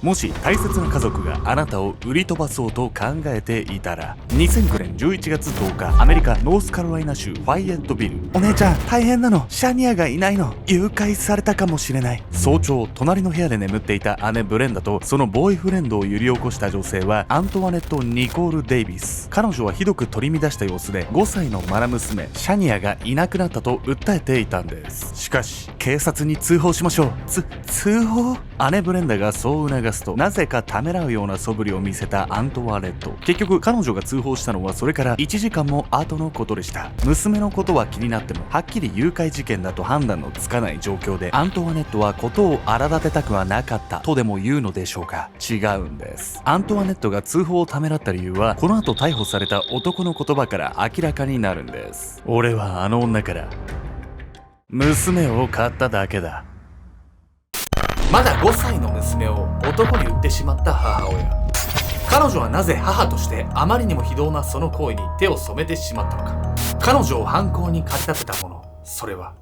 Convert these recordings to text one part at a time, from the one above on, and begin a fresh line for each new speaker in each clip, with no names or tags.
もし大切な家族があなたを売り飛ばそうと考えていたら、2009年11月10日、アメリカノースカロライナ州ファイエットビル。お姉ちゃん大変なの、シャニアがいないの、誘拐されたかもしれない。早朝、隣の部屋で眠っていた姉ブレンダとそのボーイフレンドを揺り起こした女性はアントワネット・ニコール・デイビス。彼女はひどく取り乱した様子で5歳の愛娘シャニアがいなくなったと訴えていたんです。しかし警察に通報しましょう。通報？姉ブレンダがそう促すと、なぜかためらうような素振りを見せたアントワネット。結局彼女が通報したのはそれから1時間も後のことでした。娘のことは気になってもはっきり誘拐事件だと判断のつかない状況で、アントワネットはことを荒立てたくはなかったとでも言うのでしょうか。違うんです。アントワネットが通報をためらった理由は、この後逮捕された男の言葉から明らかになるんです。俺はあの女から娘を買っただけだ。まだ5歳の娘を男に売ってしまった母親。彼女はなぜ母としてあまりにも非道なその行為に手を染めてしまったのか。彼女を犯行に駆り立てたもの、それは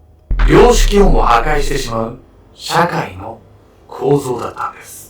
良識をも破壊してしまう社会の構造だったんです。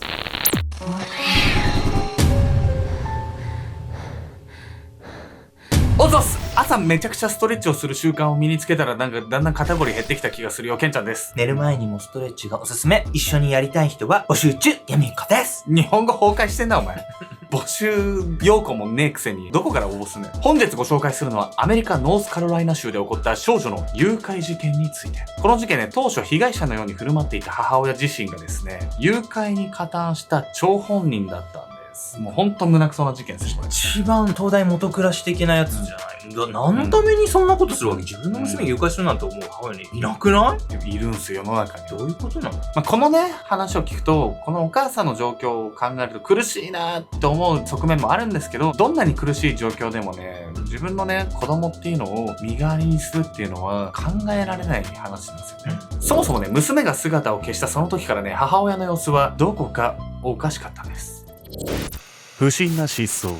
おぞす。朝めちゃくちゃストレッチをする習慣を身につけたら、だんだん肩こり減ってきた気がするよ。ケンちゃんです。
寝る前にもストレッチがおすすめ。一緒にやりたい人は募集中。ヤミコです。
日本語崩壊してんなお前。募集要項もねえくせにどこから応募すんねん。本日ご紹介するのはアメリカノースカロライナ州で起こった少女の誘拐事件について。この事件ね、当初被害者のように振る舞っていた母親自身がですね、誘拐に加担した張本人だったんです。もうほんと胸くそな事件です。
一番東大元暮らし的なやつじゃない。何のためにそんなことするわけ？自分の娘誘拐するなんて思う母親にいなくない？
いるんすよ、世の中に。
どういうことなの？
このね、話を聞くと、このお母さんの状況を考えると苦しいなって思う側面もあるんですけど、どんなに苦しい状況でもね、自分のね、子供っていうのを身代わりにするっていうのは考えられない話なんですよね。そもそもね、娘が姿を消したその時からね、母親の様子はどこかおかしかったんです。不審な失踪。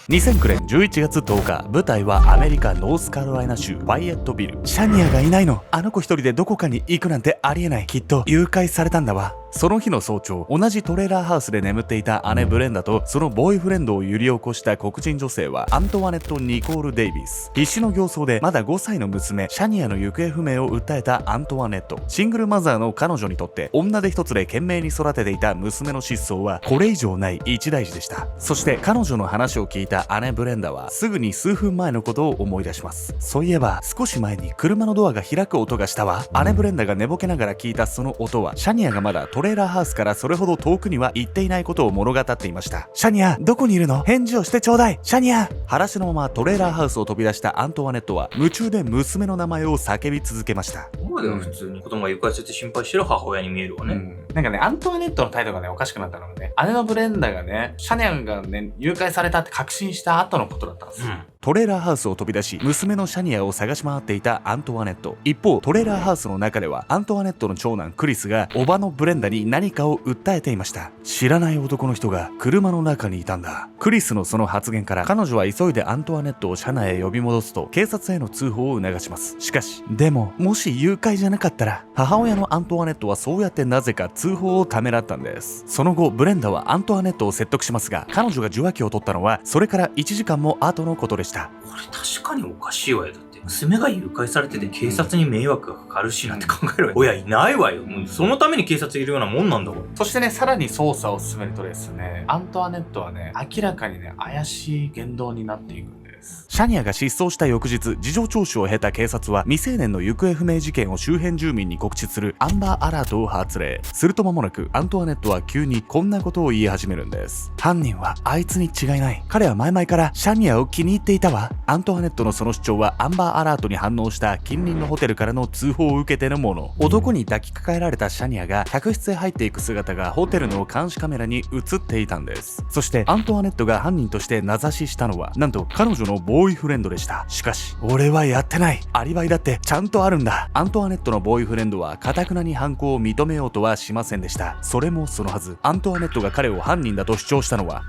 2009年11月10日、舞台はアメリカノースカロライナ州ファイエットビル。シャニアがいないの。あの子一人でどこかに行くなんてありえない。きっと誘拐されたんだわ。その日の早朝、同じトレーラーハウスで眠っていた姉ブレンダとそのボーイフレンドを揺り起こした黒人女性はアントワネット・ニコール・デイビス。必死の形相でまだ5歳の娘シャニアの行方不明を訴えたアントワネット。シングルマザーの彼女にとって女手一つで懸命に育てていた娘の失踪はこれ以上ない一大事でした。そして彼女の話を聞いた姉ブレンダはすぐに数分前のことを思い出します。そういえば少し前に車のドアが開く音がしたわ。姉ブレンダが寝ぼけながら聞いたその音は、シャニアがまだトレーラーハウスからそれほど遠くには行っていないことを物語っていました。シャニア、どこにいるの？返事をしてちょうだい。シャニア。裸足のままトレーラーハウスを飛び出したアントワネットは夢中で娘の名前を叫び続けました。
今では普通に子供が誘拐されて心配してる母親に見えるわね。
なんかね、アントワネットの態度がね、おかしくなったのがね、姉のブレンダがね、シャニアがね、誘拐されたって確信した後のことだったんですよ。トレーラーハウスを飛び出し、娘のシャニアを探し回っていたアントワネット。一方、トレーラーハウスの中では、アントワネットの長男クリスが、叔母のブレンダに何かを訴えていました。知らない男の人が車の中にいたんだ。クリスのその発言から、彼女は急いでアントワネットを車内へ呼び戻すと、警察への通報を促します。しかし、でも、もし誘拐じゃなかったら、母親のアントワネットはそうやってなぜか通報をためらったんです。その後、ブレンダはアントワネットを説得しますが、彼女が受話器を取ったのは、それから1時間も後のことでした。
これ確かにおかしいわよ。だって娘が誘拐されてて警察に迷惑がかかるしなんて考えるわよ。親いないわよ。もうそのために警察いるようなもんなんだから。
そしてね、さらに捜査を進めるとですね、アントワネットはね、明らかにね、怪しい言動になっていくんです。シャニアが失踪した翌日、事情聴取を経た警察は未成年の行方不明事件を周辺住民に告知するアンバーアラートを発令。すると間もなくアントワネットは急にこんなことを言い始めるんです。犯人はあいつに違いない。彼は前々からシャニアを気に入っていたわ。アントワネットのその主張はアンバーアラートに反応した近隣のホテルからの通報を受けてのもの。男に抱きかかえられたシャニアが客室へ入っていく姿がホテルの監視カメラに映っていたんです。そしてアントワネットが犯人として名指ししたのは、なんと彼女のボーイフレンドでした。しかし、俺はやってない。アリバイだってちゃんとあるんだ。アントワネットのボーイフレンドは頑なに犯行を認めようとはしませんでした。それもそのはず、アントワネットが彼を犯人だと主張したのは、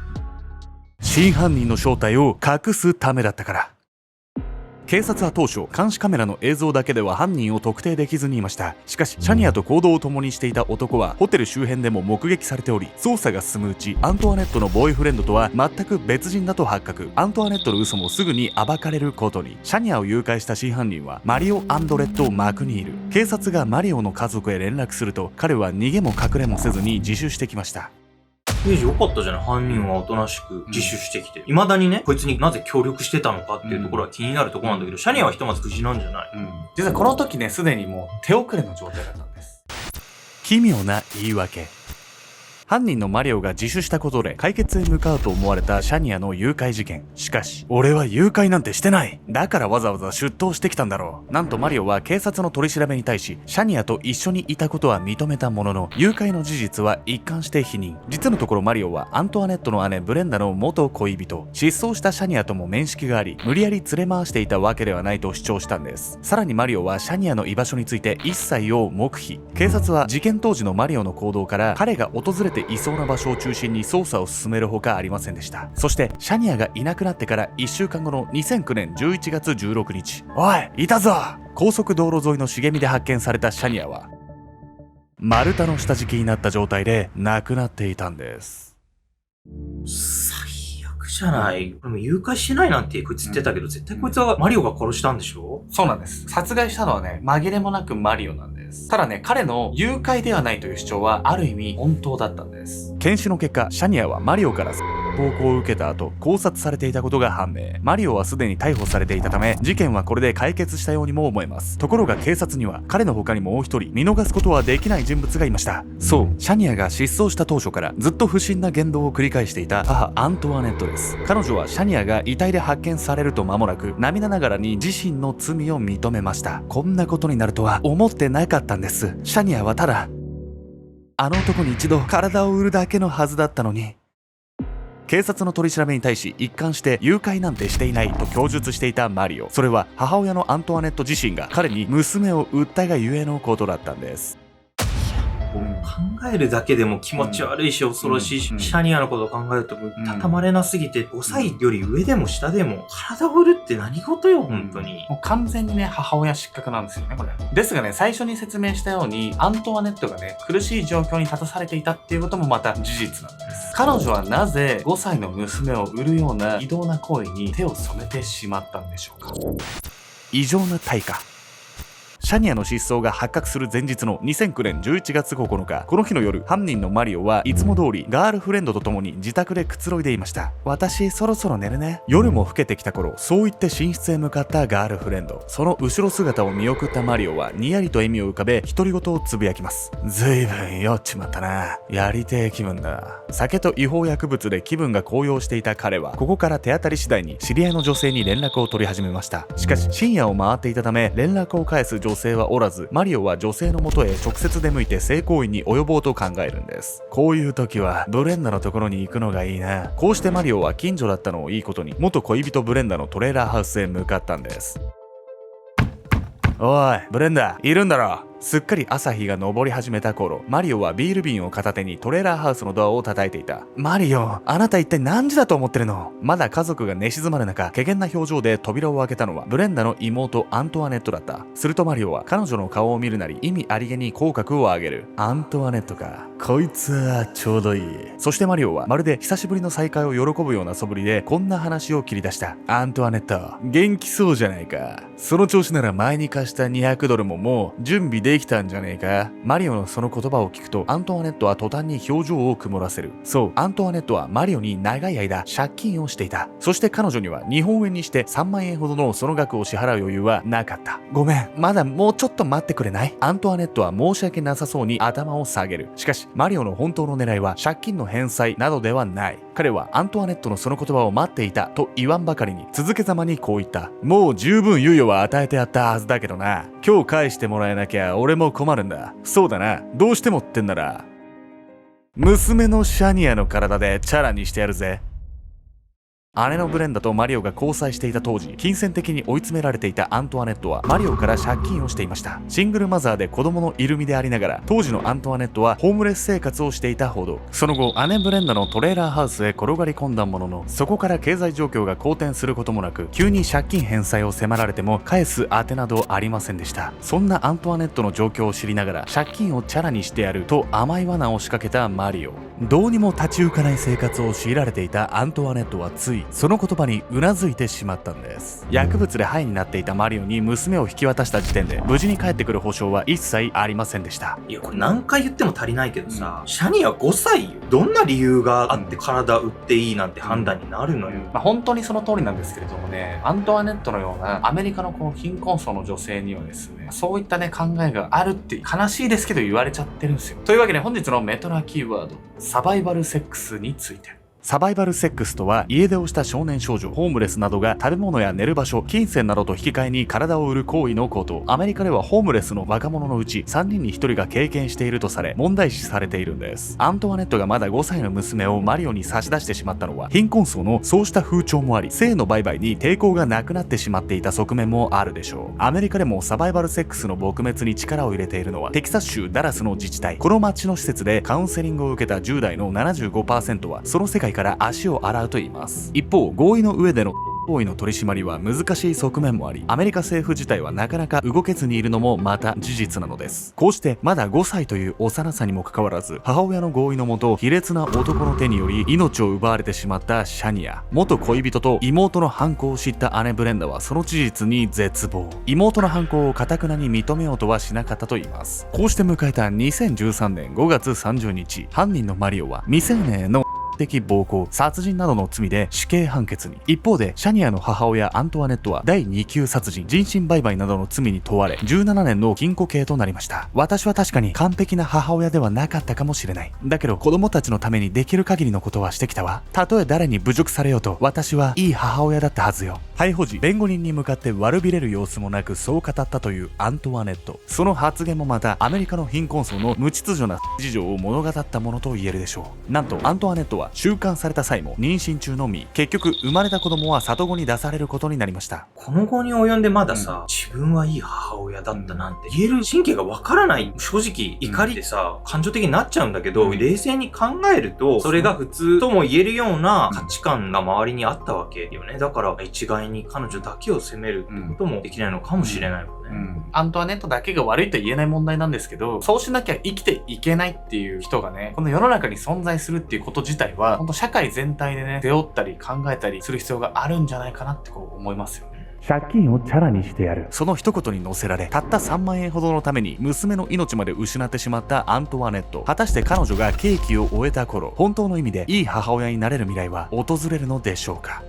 真犯人の正体を隠すためだったから。警察は当初監視カメラの映像だけでは犯人を特定できずにいました。しかしシャニアと行動を共にしていた男はホテル周辺でも目撃されており、捜査が進むうちアントワネットのボーイフレンドとは全く別人だと発覚。アントワネットの嘘もすぐに暴かれることに。シャニアを誘拐した真犯人はマリオ・アンドレット・マクニール。警察がマリオの家族へ連絡すると、彼は逃げも隠れもせずに自首してきました。
刑事よかったじゃない。犯人はおとなしく自首してきて。未だにね、こいつになぜ協力してたのかっていうところは気になるところなんだけど、シャニアはひとまず無事なんじゃない？
実はこの時ね、すでにもう手遅れの状態だったんです。奇妙な言い訳。犯人のマリオが自首したことで解決へ向かうと思われたシャニアの誘拐事件。しかし、俺は誘拐なんてしてない。だからわざわざ出頭してきたんだろう。なんとマリオは警察の取り調べに対し、シャニアと一緒にいたことは認めたものの、誘拐の事実は一貫して否認。実のところマリオはアントワネットの姉ブレンダの元恋人、失踪したシャニアとも面識があり、無理やり連れ回していたわけではないと主張したんです。さらにマリオはシャニアの居場所について一切を黙秘。警察は事件当時のマリオの行動から彼が訪れていそうな場所を中心に捜査を進めるほかありませんでした。そしてシャニアがいなくなってから1週間後の2009年11月16日、おい、いたぞ！高速道路沿いの茂みで発見されたシャニアは丸太の下敷きになった状態で亡くなっていたんです。
最悪じゃない。これも誘拐してないなんてこいつ言ってたけど、絶対こいつはマリオが殺したんでしょ？
そうなんです。殺害したのはね、紛れもなくマリオなんです。ただね、彼の誘拐ではないという主張はある意味本当だったんです。検視の結果、シャニアはマリオから暴行を受けた後絞殺されていたことが判明。マリオはすでに逮捕されていたため、事件はこれで解決したようにも思えます。ところが警察には彼の他にもう一人見逃すことはできない人物がいました。そう、シャニアが失踪した当初からずっと不審な言動を繰り返していた母アントワネットです。彼女はシャニアが遺体で発見されると間もなく涙ながらに自身の罪を認めました。こんなことになるとは思ってなかったんです。シャニアはただあの男に一度体を売るだけのはずだったのに。警察の取り調べに対し一貫して誘拐なんてしていないと供述していたマリオ。それは母親のアントワネット自身が彼に娘を売ったがゆえのことだったんです。
考えるだけでも気持ち悪いし恐ろしいし、シャニアのことを考えるとたたまれなすぎて、5歳より上でも下でも体を売るって何事よ、本当に。
もう完全にね、母親失格なんですよね、これ。ですがね、最初に説明したように、アントワネットがね、苦しい状況に立たされていたっていうこともまた事実なんです。彼女はなぜ5歳の娘を売るような異道な行為に手を染めてしまったんでしょうか。異常な対価。シャニアの失踪が発覚する前日の2009年11月9日、この日の夜、犯人のマリオはいつも通りガールフレンドと共に自宅でくつろいでいました。私、そろそろ寝るね。夜も更けてきた頃、そう言って寝室へ向かったガールフレンド。その後ろ姿を見送ったマリオはにやりと笑みを浮かべ、独り言をつぶやきます。ずいぶん酔っちまったな。やりてえ気分だ。酒と違法薬物で気分が高揚していた彼は、ここから手当たり次第に知り合いの女性に連絡を取り始めました。しかし、深夜を回っていたため、連絡を返す女性はおらず、マリオは女性の元へ直接出向いて性行為に及ぼうと考えるんです。こういう時はブレンダのところに行くのがいいな。こうしてマリオは近所だったのをいいことに、元恋人ブレンダのトレーラーハウスへ向かったんです。おい、ブレンダ、いるんだろ。すっかり朝日が昇り始めた頃、マリオはビール瓶を片手にトレーラーハウスのドアを叩いていた。マリオ、あなた一体何時だと思ってるの？まだ家族が寝静まる中、怪げな表情で扉を開けたのはブレンダの妹アントワネットだった。するとマリオは彼女の顔を見るなり意味ありげに口角を上げる。アントワネットか。こいつはちょうどいい。そしてマリオはまるで久しぶりの再会を喜ぶような素振りでこんな話を切り出した。アントワネット、元気そうじゃないか。その調子なら前に貸した200ドルももう準備できたんじゃねえか。マリオのその言葉を聞くと、アントワネットは途端に表情を曇らせる。そう、アントワネットはマリオに長い間借金をしていた。そして彼女には日本円にして3万円ほどのその額を支払う余裕はなかった。ごめん、まだもうちょっと待ってくれない？アントワネットは申し訳なさそうに頭を下げる。しかしマリオの本当の狙いは借金の返済などではない。彼はアントワネットのその言葉を待っていたと言わんばかりに続けざまにこう言った。もう十分猶予は与えてやったはずだけどな。今日返してもらえなきゃ俺も困るんだ。そうだな、どうしてもってんなら娘のシャニアの体でチャラにしてやるぜ。姉のブレンダとマリオが交際していた当時、金銭的に追い詰められていたアントワネットはマリオから借金をしていました。シングルマザーで子供のいる身でありながら、当時のアントワネットはホームレス生活をしていたほど。その後、姉ブレンダのトレーラーハウスへ転がり込んだものの、そこから経済状況が好転することもなく、急に借金返済を迫られても返す当てなどありませんでした。そんなアントワネットの状況を知りながら、借金をチャラにしてやると甘い罠を仕掛けたマリオ。どうにも立ち行かない生活を強いられていたアントワネットはついその言葉にうなずいてしまったんです。薬物でハイになっていたマリオに娘を引き渡した時点で無事に帰ってくる保証は一切ありませんでした。
いやこれ何回言っても足りないけどさ、シャニア5歳よ。どんな理由があって体売っていいなんて判断になるのよ。
本当にその通りなんですけれどもね、アントワネットのようなアメリカのこう貧困層の女性にはですね、そういったね考えがあるって悲しいですけど言われちゃってるんですよ。というわけで本日のメトラキーワード、サバイバルセックスについて。
サバイバルセックスとは、家出をした少年少女、ホームレスなどが食べ物や寝る場所、金銭などと引き換えに体を売る行為のこと。アメリカではホームレスの若者のうち3人に1人が経験しているとされ、問題視されているんです。アントワネットがまだ5歳の娘をマリオに差し出してしまったのは、貧困層のそうした風潮もあり、性の売買に抵抗がなくなってしまっていた側面もあるでしょう。アメリカでもサバイバルセックスの撲滅に力を入れているのは、テキサス州ダラスの自治体。この町の施設でカウンセリングを受けた10代の 75% は、その世界から足を洗うと言います。一方、合意の上での行為の取り締まりは難しい側面もあり、アメリカ政府自体はなかなか動けずにいるのもまた事実なのです。こうしてまだ5歳という幼さにもかかわらず、母親の合意のもと卑劣な男の手により命を奪われてしまったシャニア。元恋人と妹の犯行を知った姉ブレンダはその事実に絶望。妹の犯行を堅くなに認めようとはしなかったと言います。こうして迎えた2013年5月30日、犯人のマリオは未成年への的暴行、殺人などの罪で死刑判決に。一方でシャニアの母親アントワネットは第2級殺人、人身売買などの罪に問われ17年の禁錮刑となりました。私は確かに完璧な母親ではなかったかもしれない。だけど子供たちのためにできる限りのことはしてきたわ。たとえ誰に侮辱されようと私はいい母親だったはずよ。逮捕時、弁護人に向かって悪びれる様子もなくそう語ったというアントワネット。その発言もまたアメリカの貧困層の無秩序な事情を物語ったものと言えるでしょう。なんとアントワネットは収監された際も妊娠中の身。結局生まれた子供は里子に出されることになりました。
この後に及んでまださ、自分はいい母親だったなんて言える神経がわからない。正直怒りでさ、感情的になっちゃうんだけど、冷静に考えるとそれが普通とも言えるような価値観が周りにあったわけよね。だから一概に彼女だけを責めるってこともできないのかもしれないもんね。
アントワネットだけが悪いとは言えない問題なんですけど、そうしなきゃ生きていけないっていう人がね、この世の中に存在するっていうこと自体は、本当社会全体でね、背負ったり考えたりする必要があるんじゃないかなってこう思いますよね。
借金をチャラにしてやる。その一言に乗せられ、たった3万円ほどのために娘の命まで失ってしまったアントワネット。果たして彼女が刑期を終えた頃、本当の意味でいい母親になれる未来は訪れるのでしょうか。